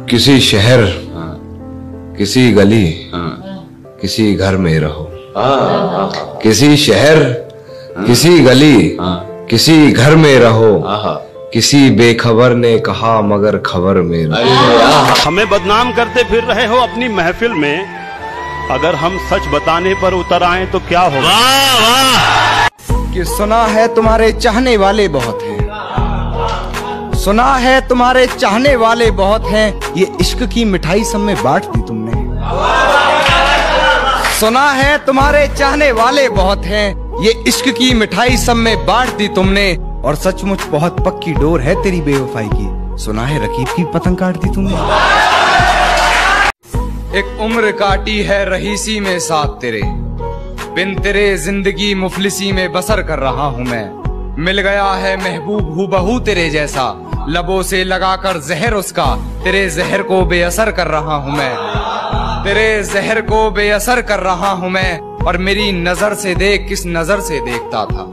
किसी शहर, किसी गली, किसी घर में रहो। किसी शहर, किसी गली, किसी घर में रहो। किसी बेखबर ने कहा मगर खबर में रहो। हमें बदनाम करते फिर रहे हो अपनी महफिल में, अगर हम सच बताने पर उतर आए तो क्या होगा? कि सुना है तुम्हारे चाहने वाले बहुत हैं, सुना है तुम्हारे चाहने वाले बहुत हैं, ये इश्क की मिठाई सब में बांट दी तुमने। सुना है तुम्हारे चाहने वाले बहुत हैं, ये इश्क की मिठाई सब में बांट दी तुमने। और सचमुच बहुत पक्की डोर है तेरी बेवफाई की, सुना है रकीब की पतंग काट दी तुमने। एक उम्र काटी है रहीसी में साथ तेरे, बिन तेरे जिंदगी मुफलिसी में बसर कर रहा हूँ मैं। मिल गया है महबूब हूबहू तेरे जैसा, लबों से लगाकर जहर उसका, तेरे जहर को बेअसर कर रहा हूँ मैं। तेरे जहर को बेअसर कर रहा हूँ मैं। और मेरी नजर से देख किस नजर से देखता था,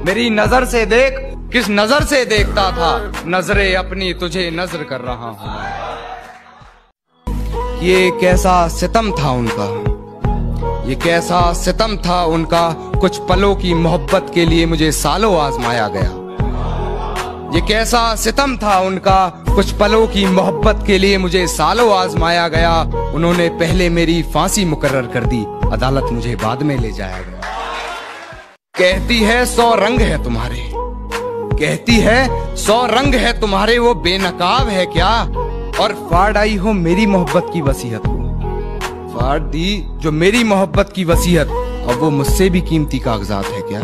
मेरी नजर से देख किस नजर से देखता था, नजरे अपनी तुझे नजर कर रहा हूँ मैं। ये कैसा सितम था उनका, ये कैसा सितम था उनका, कुछ पलों की मोहब्बत के लिए मुझे सालों आजमाया गया। ये कैसा सितम था उनका, कुछ पलों की मोहब्बत के लिए मुझे सालों आजमाया गया। उन्होंने पहले मेरी फांसी मुकर्रर कर दी, अदालत मुझे बाद में ले जाया गया। कहती है 100 रंग है तुम्हारे, कहती है 100 रंग है तुम्हारे, वो बेनकाब है क्या? और फाड़ आई हो मेरी मोहब्बत की वसीयत को, फाड़ दी जो मेरी मोहब्बत की वसीयत, अब वो मुझसे भी कीमती कागजात है क्या?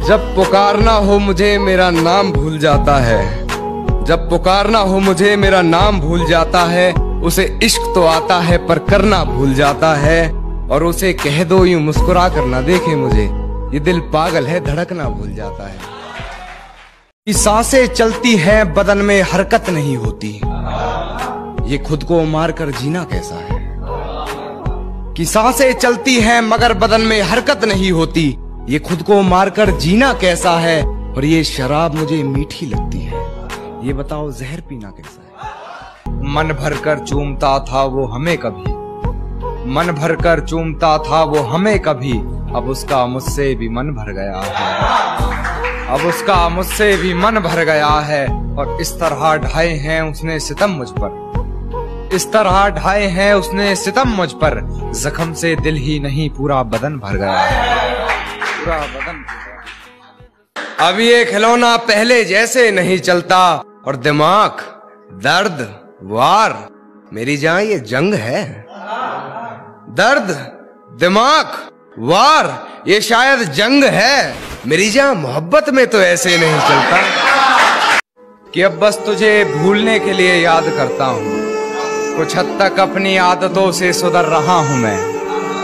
जब पुकारना हो मुझे मेरा नाम भूल जाता है, जब पुकारना हो मुझे मेरा नाम भूल जाता है। उसे इश्क तो आता है पर करना भूल जाता है। और उसे कह दो यूं मुस्कुरा कर ना देखे मुझे, ये दिल पागल है धड़कना भूल जाता है। सांसें चलती हैं बदन में हरकत नहीं होती, ये खुद को मारकर जीना कैसा है? कि सांसें चलती हैं मगर बदन में हरकत नहीं होती, ये खुद को मारकर जीना कैसा है? और ये शराब मुझे मीठी लगती है, ये बताओ जहर पीना कैसा है? मन भरकर चूमता था वो हमें कभी, मन भरकर चूमता था वो हमें कभी, अब उसका मुझसे भी मन भर गया है, अब उसका मुझसे भी मन भर गया है। और इस तरह ढाए हैं उसने सितम मुझ पर, इस तरह ढाए हैं उसने सितम मुझ पर, जख्म से दिल ही नहीं पूरा बदन भर गया है, पूरा बदन। अब ये खिलौना पहले जैसे नहीं चलता, और दिमाग दर्द वार, मेरी जान ये जंग है। दर्द दिमाग वार, ये शायद जंग है, मेरी जान मोहब्बत में तो ऐसे नहीं चलता। कि अब बस तुझे भूलने के लिए याद करता हूँ, कुछ हद तक अपनी आदतों से सुधर रहा हूँ मैं।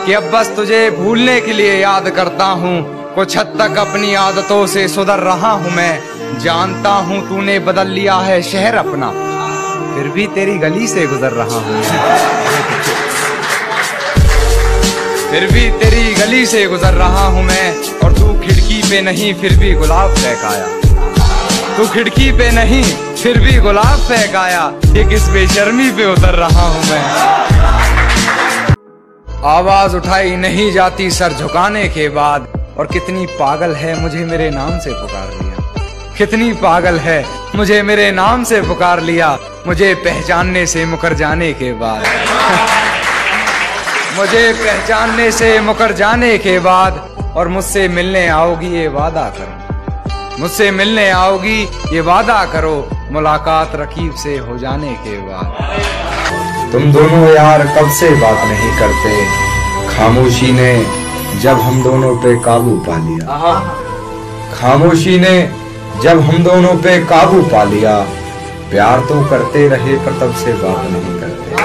कि अब बस तुझे भूलने के लिए याद करता हूँ, कुछ हद तक अपनी आदतों से सुधर रहा हूँ मैं। जानता हूँ तूने बदल लिया है शहर अपना, फिर भी तेरी गली से गुजर रहा हूँ, फिर भी तेरी गली से गुजर रहा हूँ मैं। और तू खिड़की पे नहीं फिर भी गुलाब फेंक आया, तू खिड़की पे नहीं फिर भी गुलाब फेंक आया, ये किस बेशर्मी पे उतर रहा हूँ मैं। आवाज उठाई नहीं जाती सर झुकाने के बाद, और कितनी पागल है मुझे मेरे नाम से पुकार लिया, कितनी पागल है मुझे मेरे नाम से पुकार लिया, मुझे पहचानने से मुकर जाने के बाद, मुझे पहचानने से मुकर जाने के बाद। और मुझसे मिलने आओगी ये वादा करो, मुझसे मिलने आओगी ये वादा करो, मुलाकात रकीब से हो जाने के बाद। तुम दोनों यार कब से बात नहीं करते, खामोशी ने जब हम दोनों पे काबू पा लिया, खामोशी ने जब हम दोनों पे काबू पा लिया। प्यार तो करते रहे पर तब से बात नहीं करते,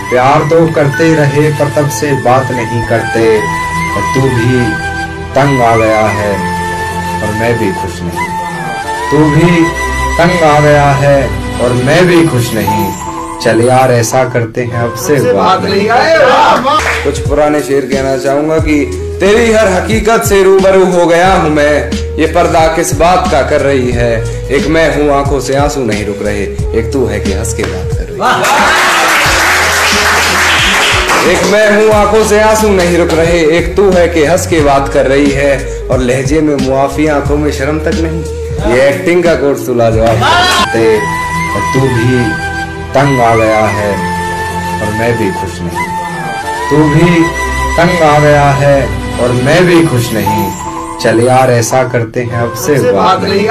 प्यार तो करते रहे पर तब से बात नहीं करते। और तू भी तंग आ गया है और मैं भी खुश नहीं, तू भी तंग आ गया है और मैं भी खुश नहीं। चल यार ऐसा करते हैं अब से बात नहीं। कुछ पुराने शेर कहना चाहूंगा कि तेरी हर हकीकत से रूबरू हो गया हूँ मैं, ये पर्दा किस बात का कर रही है। एक मैं हूँ आंखों से आंसू नहीं रुक रहे, एक तू है कि हंस के बात कर रही है। एक मैं हूँ आंखों से आंसू नहीं रुक रहे, एक तू है कि हंस के बात कर रही है। और लहजे में मुआफी, आंखों में शर्म तक नहीं, ये एक्टिंग का कोर्स तू लाजवाब। और तू भी तंग आ गया है और मैं भी खुश नहीं, तू भी तंग आ गया है और मैं भी खुश नहीं। चल यार ऐसा करते हैं अब से बात नहीं।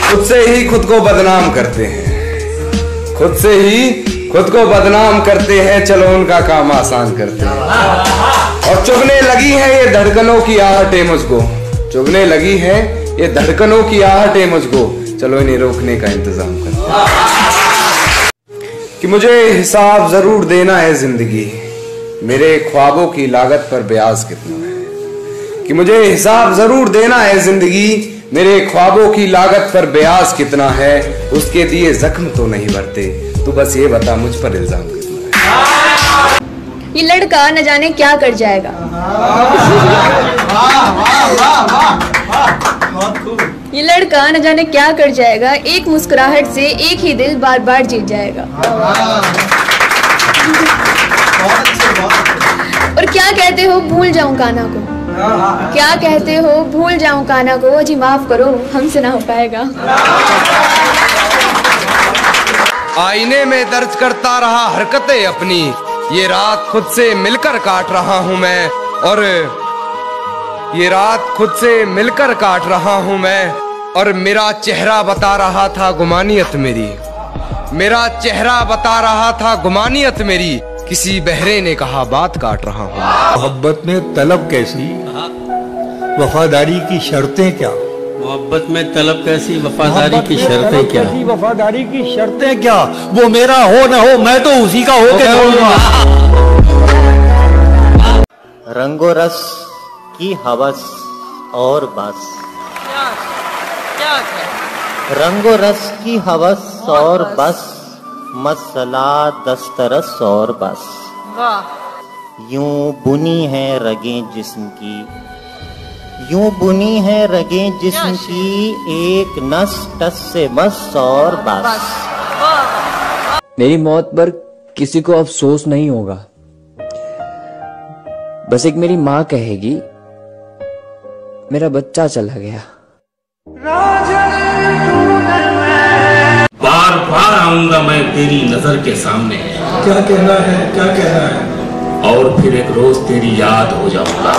खुद से ही खुद को बदनाम करते हैं, खुद से ही खुद को बदनाम करते हैं, चलो उनका काम आसान करते हैं। और चुभने लगी है ये धड़कनों की आहटें मुझको, चुभने लगी है ये धड़कनों की आहटें मुझको, चलो इन्हें रोकने का इंतजाम करते हैं। कि मुझे हिसाब जरूर देना है जिंदगी, मेरे ख्वाबों की लागत पर ब्याज कितना है। कि मुझे हिसाब जरूर देना है जिंदगी, मेरे ख्वाबों की लागत पर ब्याज कितना है। उसके दिए जख्म तो नहीं भरते, तू बस ये बता मुझ पर इल्जाम कितना है। ये लड़का न जाने क्या कर जाएगा, ये लड़का न जाने क्या कर जाएगा, एक मुस्कुराहट से एक ही दिल बार बार जीत जाएगा। और क्या कहते हो भूल जाऊं कान्हा को, क्या कहते हो भूल जाऊं कान्हा को, जी माफ करो हमसे ना हो पाएगा। आईने में दर्ज करता रहा हरकतें अपनी, ये रात खुद से मिलकर काट रहा हूं मैं। और ये रात खुद से मिलकर काट रहा हूं मैं, और मेरा चेहरा बता रहा था गुमानियत मेरी, मेरा चेहरा बता रहा था गुमानियत मेरी। किसी बहरे ने कहा बात काट रहा हूं। मोहब्बत में तलब कैसी, वफादारी की शर्तें क्या। मोहब्बत में तलब कैसी, वफादारी की शर्तें क्या। वफादारी की शर्तें क्या, वो मेरा हो न हो मैं तो उसी का हो के रहूंगा। रंगो रस की हवस और बस, रंगो रस की हवस और बस, मसला दस्तरस और बस। यूं बुनी है रगें जिस्म की, यूं बुनी है रगें जिस्म की, एक नस टस से मस और बस। मेरी मौत पर किसी को अफसोस नहीं होगा, बस एक मेरी माँ कहेगी मेरा बच्चा चला गया। बार बार आऊंगा मैं तेरी नजर के सामने, क्या कहना है, क्या कहना है। और फिर एक रोज तेरी याद हो जाऊंगा।